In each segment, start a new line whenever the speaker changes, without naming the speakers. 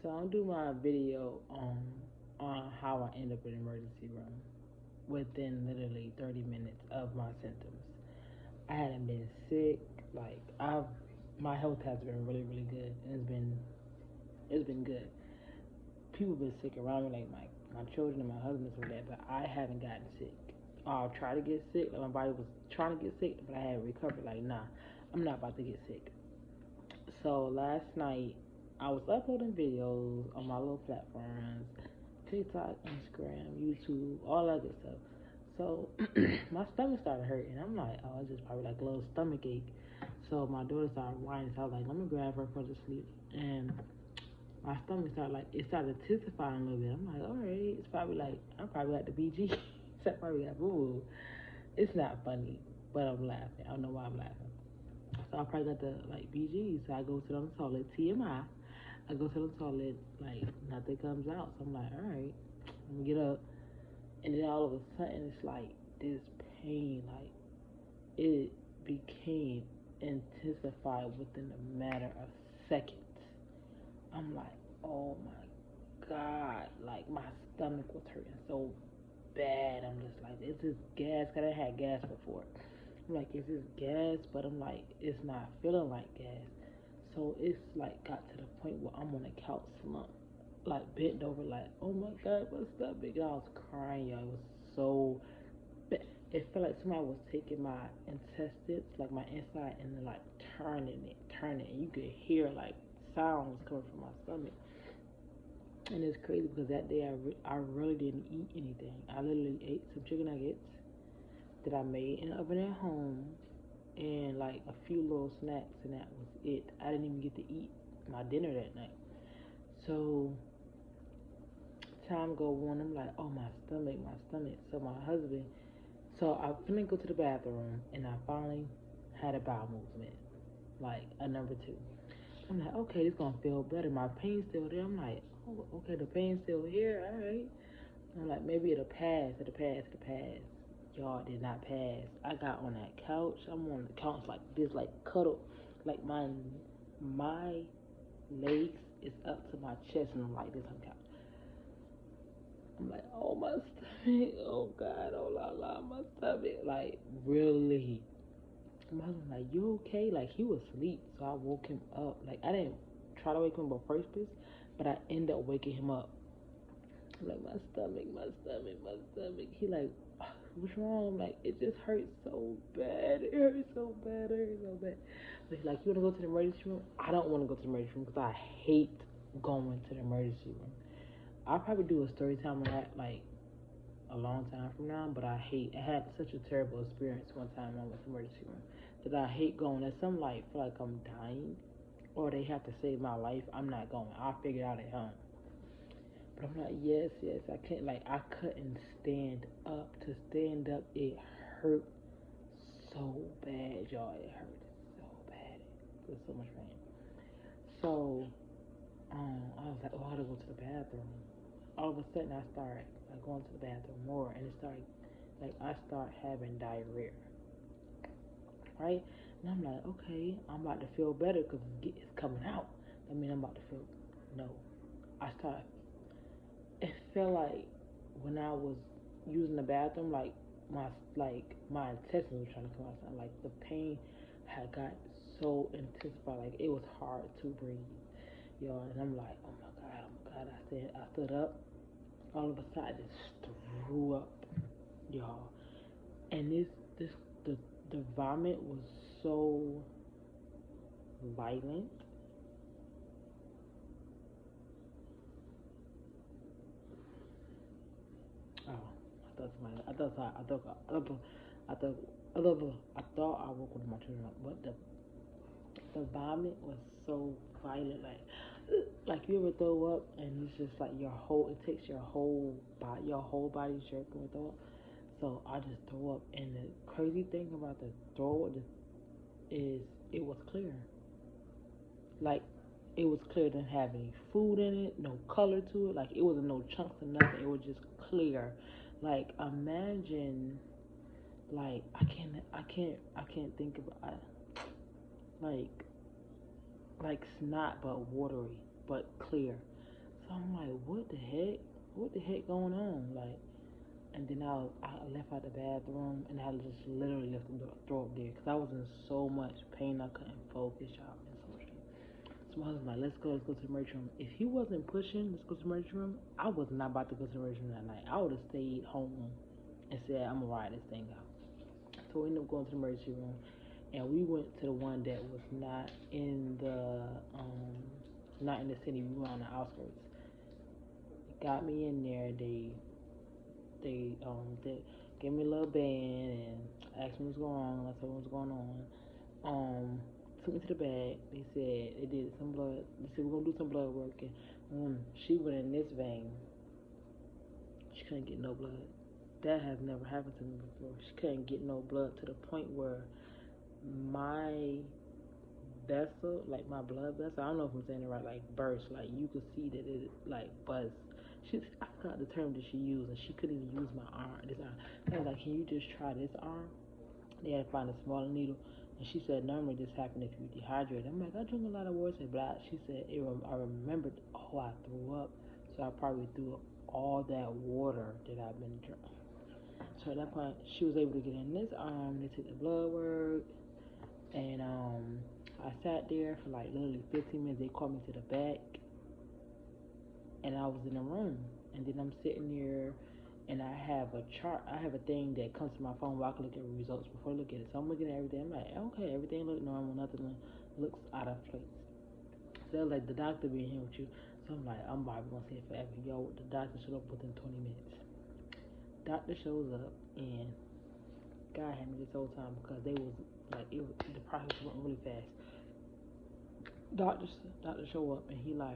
So I'll do my video on how I end up in the emergency room within literally 30 minutes of my symptoms. I hadn't been sick. Like I've my health has been really really good. It's been good. People been sick around me, like my children and my husband and that, but I haven't gotten sick. I'll try to get sick. Like my body was trying to get sick, but I hadn't recovered. Like nah, I'm not about to get sick. So last night I was uploading videos on my little platforms, TikTok, Instagram, YouTube, all that good stuff. So my stomach started hurting. I'm like, oh, it's just probably like a little stomach ache. So my daughter started whining. So I was like, let me grab her for the sleep. And my stomach started like it started testifying a little bit. I'm like, all right, it's probably like I'm probably at the BG. So I probably got boo boo. It's not funny, but I'm laughing. I don't know why I'm laughing. So I probably got the like BG. So I go to the toilet. TMI. I go to the toilet, like nothing comes out. So I'm like, all right, let me get up. And then all of a sudden, it's like this pain, like it became intensified within a matter of seconds. I'm like, oh my god, like my stomach was hurting so bad. I'm just like, is this gas? Cause I had gas before. I'm like, is this gas? But I'm like, it's not feeling like gas. So it's like got to the point where I'm on the couch slump, like bent over, like, oh my god, my stomach. And I was crying, y'all. It was so bad. It felt like somebody was taking my intestines, like my inside, and then like turning it. And you could hear like sounds coming from my stomach. And it's crazy because that day I really didn't eat anything. I literally ate some chicken nuggets that I made in the oven at home and like a few little snacks, and that was it. I didn't even get to eat my dinner that night. So time go on, I'm like, oh my stomach, my stomach. So my husband, so I finally go to the bathroom, and I finally had a bowel movement, like a number two. I'm like, okay, this gonna feel better. My pain's still there. I'm like, oh, okay, the pain's still here. All right. I'm like, maybe it'll pass. It'll pass. It'll pass. Y'all, it did not pass. I got on that couch. I'm on the couch like this, like cuddled, like my legs is up to my chest, and I'm like this on the couch. I'm like, oh my stomach, oh god, oh la la, my stomach, like really. My husband like, you okay? Like he was asleep, so I woke him up. Like I didn't try to wake him up first place, but I ended up waking him up. I'm like, my stomach, my stomach, my stomach. He like, what's wrong? I'm like, it just hurts so bad. It hurts so bad. It hurts so bad. But he's like, you wanna go to the emergency room? I don't want to go to the emergency room because I hate going to the emergency room. I'll probably do a story time on that like a long time from now, but I had such a terrible experience one time I went to the emergency room that I hate going. At some like feel like I'm dying or they have to save my life, I'm not going. I'll figure it out at home. But I'm like, yes, yes, I can't. Like, I couldn't stand up. To stand up, it hurt so bad, y'all. It hurt so bad. It was so much pain. So, I was like, oh, I gotta go to the bathroom. All of a sudden, I started like going to the bathroom more, and it started like I start having diarrhea, right? And I'm like, okay, I'm about to feel better because it's coming out. I mean, I'm about to feel no. I start it felt like when I was using the bathroom, my my intestines were trying to come out. Like the pain had got so intensified, like it was hard to breathe, y'all. And I'm like, oh my god, oh my god. I stood up. All of a sudden, I just threw up, y'all. And this the the vomit was so violent. Oh, I thought, I thought I woke one of my children up, but the vomit was so violent, like you ever throw up and it's just like it takes your whole body jerking with throw up. So I just throw up, and the crazy thing about the throw up is it was clear, like it was clear. It didn't have any food in it, no color to it, like it wasn't no chunks or nothing. It was just clear. Like imagine, like I can't think of like snot but watery but clear. So I'm like, what the heck? What the heck going on? Like, and then I left out the bathroom and I just literally left the door, throw up there because I was in so much pain I couldn't focus, y'all, and so much pain. So my husband was like, let's go to the emergency room. If he wasn't pushing, let's go to the emergency room, I was not about to go to the emergency room that night. I would have stayed home and said, I'm gonna ride this thing out. So we ended up going to the emergency room and we went to the one that was not in the city. We were on the outskirts. Got me in there. They gave me a little band and asked me what's going on. I told them what's going on. Took me to the back. They said they did some blood. They said we're gonna do some blood work. And she went in this vein. She couldn't get no blood. That has never happened to me before. She couldn't get no blood to the point where my vessel, like my blood vessel, I don't know if I'm saying it right, like burst. Like you could see that it like buzzed. I forgot the term that she used, and she couldn't even use my arm. This arm. I was like, can you just try this arm? They had to find a smaller needle, and she said normally this happens if you dehydrate. I'm like, I drink a lot of water. Said, but she said I remembered. Oh, I threw up, so I probably threw up all that water that I've been drinking. So at that point, she was able to get in this arm. They took the blood work, and I sat there for like literally 15 minutes. They called me to the back, and I was in the room. And then I'm sitting there, and I have a chart. I have a thing that comes to my phone where I can look at results before I look at it. So I'm looking at everything. I'm like, okay, everything looks normal. Nothing looks out of place. So they're like, the doctor being here with you. So I'm like, I'm probably gonna say it forever. Yo, the doctor showed up within 20 minutes. Doctor shows up, and God had me this whole time because they was like, the process went really fast. Doctor show up, and he like,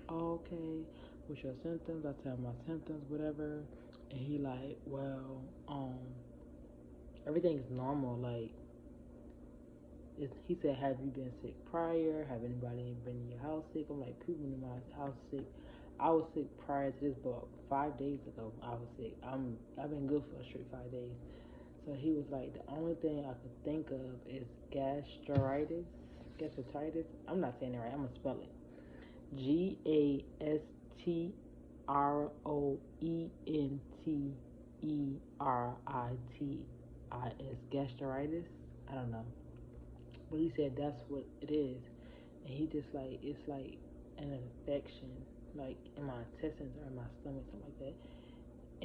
oh, okay, what's your symptoms? I tell him my symptoms, whatever, and he like, well, everything's normal. Like, he said, have you been sick prior? Have anybody been in your house sick? I'm like, people in my house sick. I was sick prior to this, but 5 days ago I was sick. I've been good for a straight 5 days. So he was like, the only thing I could think of is gastritis. I'm not saying it right. I'm gonna spell it. GASTROENTERITIS. Gastritis. I don't know, but he said that's what it is, and he just like it's like an infection, like in my intestines or in my stomach, something like that.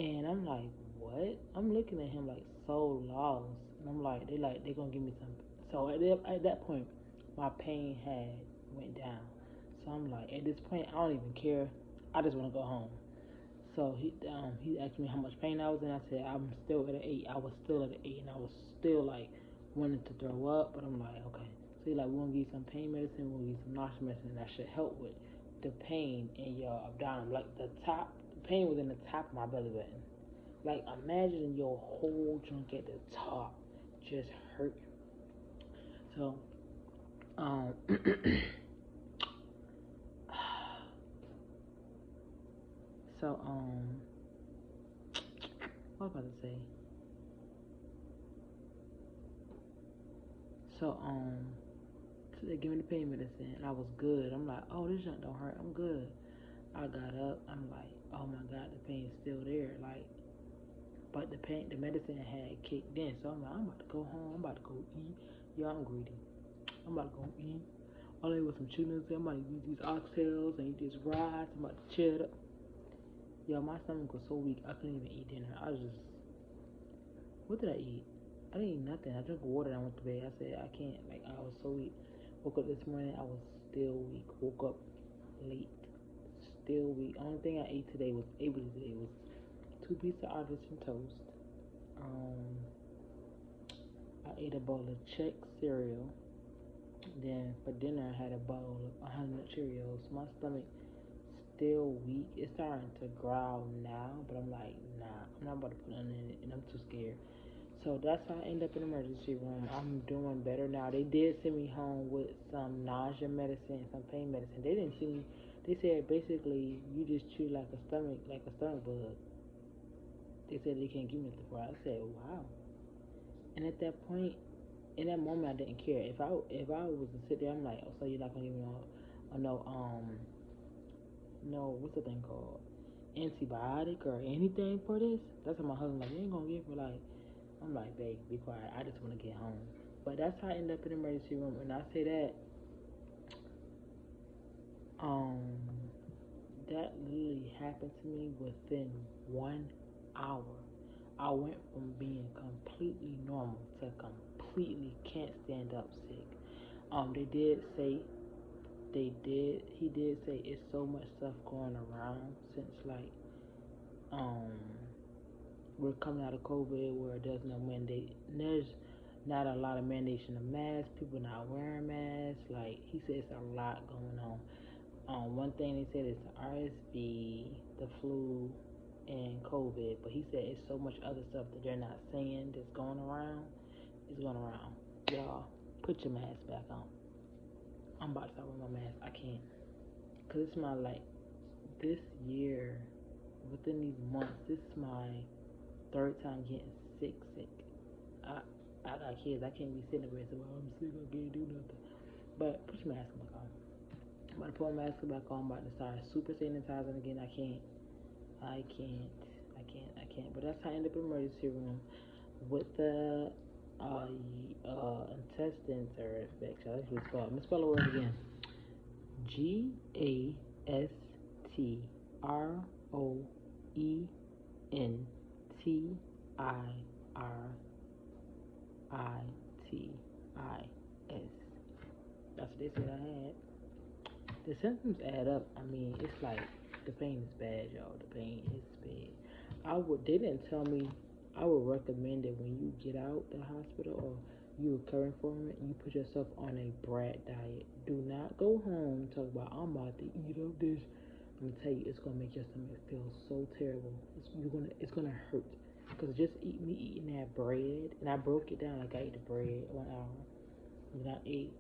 And I'm like, what? I'm looking at him like so lost. And I'm like, they gonna give me some. So at that point, my pain had went down. So I'm like, at this point, I don't even care. I just want to go home. So he asked me how much pain I was in. I said I'm still at an 8. I was still at an 8, and I was still like wanting to throw up. But I'm like, okay. So he's like, we're gonna give you some pain medicine. We'll give you some nausea medicine, and that should help with the pain in your abdomen. Like the pain was in the top of my belly button. Like imagine your whole junk at the top just hurt. So so what was I about to say? So so they gave me the pain medicine and I was good. I'm like, oh, this junk don't hurt. I'm good. I got up. I'm like, oh my god, the pain's still there. Like, but the medicine had kicked in. So I'm like, I'm about to go home. I'm about to go eat. Y'all, I'm greedy. I'm about to go eat. All I ate was some chicken. I'm about to eat these oxtails and eat this rice. I'm about to chill up. Yo, my stomach was so weak I couldn't even eat dinner. I was just, what did I eat? I didn't eat nothing. I drank water and I went to bed. I said I can't. Like I was so weak. Woke up this morning. I was still weak. Woke up late. Still weak. Only thing I ate today was 2 pieces of artisan toast. I ate a bowl of Chex cereal. Then for dinner I had a bowl of 100 Cheerios. My stomach still weak. It's starting to growl now, but I'm like, nah, I'm not about to put nothing in it, and I'm too scared. So that's how I end up in the emergency room. I'm doing better now. They did send me home with some nausea medicine, some pain medicine. They didn't send me. They said basically you just chew like a stomach bug. They said they can't give me nothing for it. I said, wow. And at that point, in that moment, I didn't care. If I was to sit there, I'm like, oh, so you're not gonna give me no no, what's the thing called? Antibiotic or anything for this. That's what my husband like, you ain't gonna give her like, I'm like, babe, be quiet. I just want to get home. But that's how I end up in the emergency room. And I say that, um, that literally happened to me within 1 hour. I went from being completely normal to completely can't stand up sick. They did say he did say it's so much stuff going around since like um we're coming out of COVID where there's not a lot of mandation of masks, people not wearing masks. Like he said, it's a lot going on. One thing they said is RSV, the flu, and COVID, but he said it's so much other stuff that they're not saying that's going around. It's going around. Y'all, put your mask back on. I'm about to start wearing my mask. I can't, cause it's my like this year, within these months, this is my third time getting sick. I I got kids. I can't be sitting there and say, well, I'm sick. I can't do nothing. But put your mask back on. I'm about to put my mask back on. I'm about to start super sanitizing again. I can't. But that's how I end up in the emergency room with the intestines or infection. That's what it's called. Let me spell the word again. GASTROENTIRITIS. That's what they said I had. The symptoms add up. I mean, it's like the pain is bad, y'all. The pain is bad. They didn't tell me. I would recommend that when you get out the hospital or you recovering from it, you put yourself on a brat diet. Do not go home and talk about I'm about to eat up this. I'm gonna tell you, it's gonna make your stomach feel so terrible. It's gonna hurt. Cause just me eating that bread, and I broke it down like I ate the bread 1 hour. Then I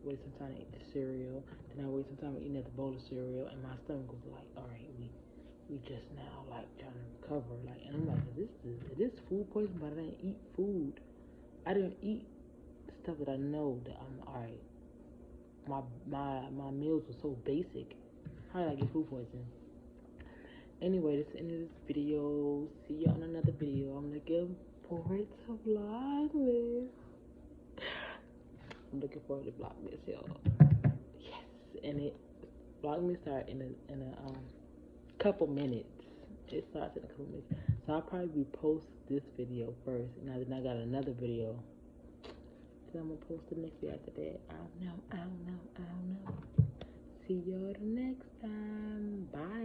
wait some time to eat the cereal. Then I wait some time eating at the bowl of cereal, and my stomach was like, all right, we just now like trying to recover. Like, and I'm like, is this food poison? But I didn't eat food. I didn't eat stuff that I know that I'm all right. My meals were so basic. How did I get food poisoning? Anyway, this is the end of this video. See you on another video. I'm looking forward to Vlogmas. I'm looking forward to Vlogmas, y'all. Yes, and Vlogmas start in a couple minutes. It starts in a couple minutes, so I'll probably post this video first, and then I got another video. So I'm gonna post the next video after that. I don't know. See y'all the next time. Bye.